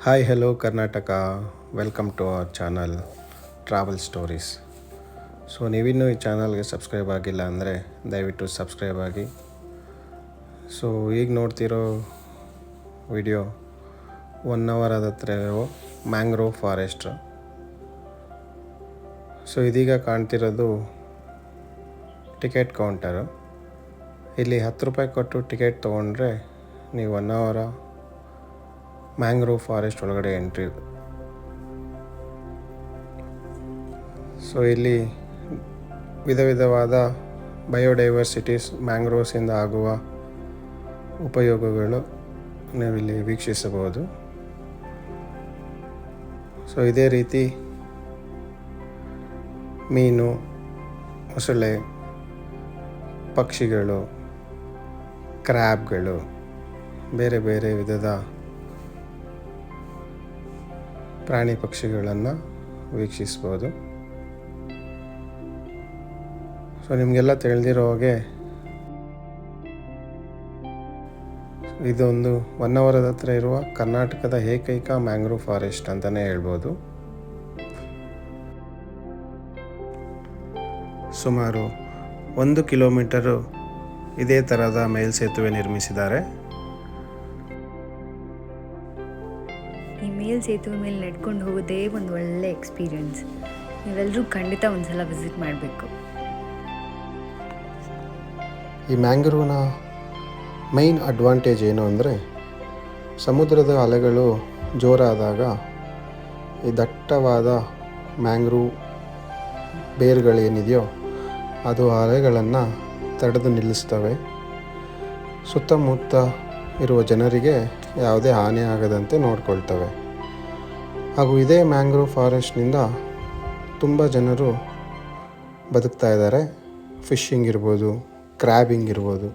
Hi hello Karnataka, welcome to our channel travel stories. So ನೀವಿನ್ನೂ ಈ ಚಾನಲ್ಗೆ ಸಬ್ಸ್ಕ್ರೈಬ್ ಆಗಿಲ್ಲ ಅಂದರೆ ದಯವಿಟ್ಟು ಸಬ್ಸ್ಕ್ರೈಬ್ ಆಗಿ. ಸೊ ಈಗ ನೋಡ್ತಿರೋ ವಿಡಿಯೋ 1 ಅವರ್ ಹತ್ರ ಇರೋ ಮ್ಯಾಂಗ್ರೋವ್ ಫಾರೆಸ್ಟ್. ಸೊ ಇದೀಗ ಕಾಣ್ತಿರೋದು ಟಿಕೆಟ್ ಕೌಂಟರು. ಇಲ್ಲಿ 10 ರೂಪಾಯಿ ಕೊಟ್ಟು ಟಿಕೆಟ್ ತೊಗೊಂಡ್ರೆ ನೀವು 1 ಅವರ ಮ್ಯಾಂಗ್ರೋವ್ ಫಾರೆಸ್ಟ್ ಒಳಗಡೆ ಎಂಟ್ರಿ. ಸೊ ಇಲ್ಲಿ ವಿಧ ವಿಧವಾದ ಬಯೋಡೈವರ್ಸಿಟೀಸ್ ಮ್ಯಾಂಗ್ರೋವ್ಸಿಂದ ಆಗುವ ಉಪಯೋಗಗಳು ನಾವಿಲ್ಲಿ ವೀಕ್ಷಿಸಬಹುದು. ಸೊ ಇದೇ ರೀತಿ ಮೀನು, ಮೊಸಳೆ, ಪಕ್ಷಿಗಳು, ಕ್ರ್ಯಾಬ್ಗಳು, ಬೇರೆ ಬೇರೆ ವಿಧದ ಪ್ರಾಣಿ ಪಕ್ಷಿಗಳನ್ನು ವೀಕ್ಷಿಸ್ಬೋದು. ಸೊ ನಿಮಗೆಲ್ಲ ತಿಳಿದಿರೋ ಹಾಗೆ ಇದೊಂದು 1 ಅವರದ ಹತ್ರ ಇರುವ ಕರ್ನಾಟಕದ ಏಕೈಕ ಮ್ಯಾಂಗ್ರೋವ್ ಫಾರೆಸ್ಟ್ ಅಂತಲೇ ಹೇಳ್ಬೋದು. ಸುಮಾರು 1 ಕಿಲೋಮೀಟರು ಇದೇ ಥರದ ಮೇಲ್ಸೇತುವೆ ನಿರ್ಮಿಸಿದ್ದಾರೆ. ಈ ಮೇಲ್ಸೇತುವೆ ಮೇಲೆ ನಡ್ಕೊಂಡು ಹೋಗೋದೇ ಒಂದು ಒಳ್ಳೆ ಎಕ್ಸ್ಪೀರಿಯನ್ಸ್. ನೀವೆಲ್ಲರೂ ಖಂಡಿತ ಒಂದ್ಸಲ ವಿಸಿಟ್ ಮಾಡಬೇಕು. ಈ ಮ್ಯಾಂಗ್ರೋವ್ನ ಮೈನ್ ಅಡ್ವಾಂಟೇಜ್ ಏನು ಅಂದರೆ, ಸಮುದ್ರದ ಅಲೆಗಳು ಜೋರಾದಾಗ ಈ ದಟ್ಟವಾದ ಮ್ಯಾಂಗ್ರೋವ್ ಬೇರುಗಳೇನಿದೆಯೋ ಅದು ಅಲೆಗಳನ್ನು ತಡೆದು ನಿಲ್ಲಿಸ್ತವೆ. ಸುತ್ತಮುತ್ತ ಇರುವ ಜನರಿಗೆ ಯಾವುದೇ ಹಾನಿ ಆಗದಂತೆ ನೋಡ್ಕೊಳ್ತವೆ. ಹಾಗೂ ಇದೇ ಮ್ಯಾಂಗ್ರೋವ್ ಫಾರೆಸ್ಟ್ನಿಂದ ತುಂಬ ಜನರು ಬದುಕ್ತಾ ಇದ್ದಾರೆ. ಫಿಶಿಂಗ್ ಇರ್ಬೋದು, ಕ್ರ್ಯಾಬಿಂಗ್ ಇರ್ಬೋದು,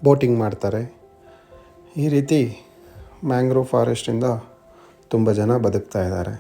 ಬೋಟಿಂಗ್ ಮಾಡ್ತಾರೆ. ಈ ರೀತಿ ಮ್ಯಾಂಗ್ರೋವ್ ಫಾರೆಸ್ಟಿಂದ ತುಂಬ ಜನ ಬದುಕ್ತಾ ಇದ್ದಾರೆ.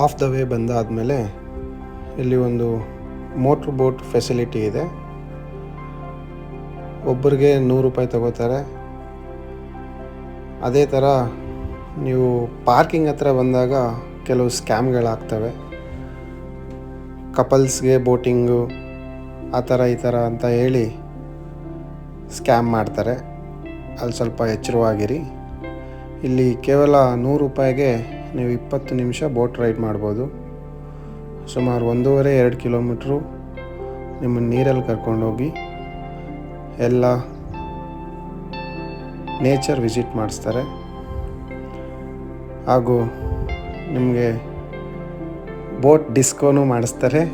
ಆಫ್ ದ ವೇ ಬಂದಾದಮೇಲೆ ಇಲ್ಲಿ ಒಂದು ಮೋಟ್ರ್ ಬೋಟ್ ಫೆಸಿಲಿಟಿ ಇದೆ. ಒಬ್ಬರಿಗೆ 100 ರೂಪಾಯಿ ತಗೋತಾರೆ. ಅದೇ ಥರ ನೀವು ಪಾರ್ಕಿಂಗ್ ಹತ್ರ ಬಂದಾಗ ಕೆಲವು ಸ್ಕ್ಯಾಮ್ಗಳಾಗ್ತವೆ. ಕಪಲ್ಸ್ಗೆ ಬೋಟಿಂಗು ಆ ಥರ ಈ ಥರ ಅಂತ ಹೇಳಿ ಸ್ಕ್ಯಾಮ್ ಮಾಡ್ತಾರೆ. ಅಲ್ಲಿ ಸ್ವಲ್ಪ ಎಚ್ಚರವಾಗಿರಿ. ಇಲ್ಲಿ ಕೇವಲ 100 ರೂಪಾಯಿಗೆ ನೀವು 20 ನಿಮಿಷ ಬೋಟ್ ರೈಡ್ ಮಾಡ್ಬೋದು. ಸುಮಾರು 1.5-2 ಕಿಲೋಮೀಟ್ರು ನಿಮ್ಮನ್ನು ನೀರಲ್ಲಿ ಕರ್ಕೊಂಡೋಗಿ ಎಲ್ಲ ನೇಚರ್ ವಿಸಿಟ್ ಮಾಡಿಸ್ತಾರೆ. ಹಾಗೂ ನಿಮಗೆ ಬೋಟ್ ಡಿಸ್ಕೋನು ಮಾಡಿಸ್ತಾರೆ.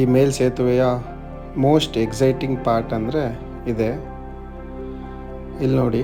ಈ ಮೇಲ್ ಸೇತುವೆಯ ಮೋಸ್ಟ್ ಎಕ್ಸೈಟಿಂಗ್ ಪಾರ್ಟ್ ಅಂದರೆ ಇದೆ. ಇಲ್ಲಿ ನೋಡಿ,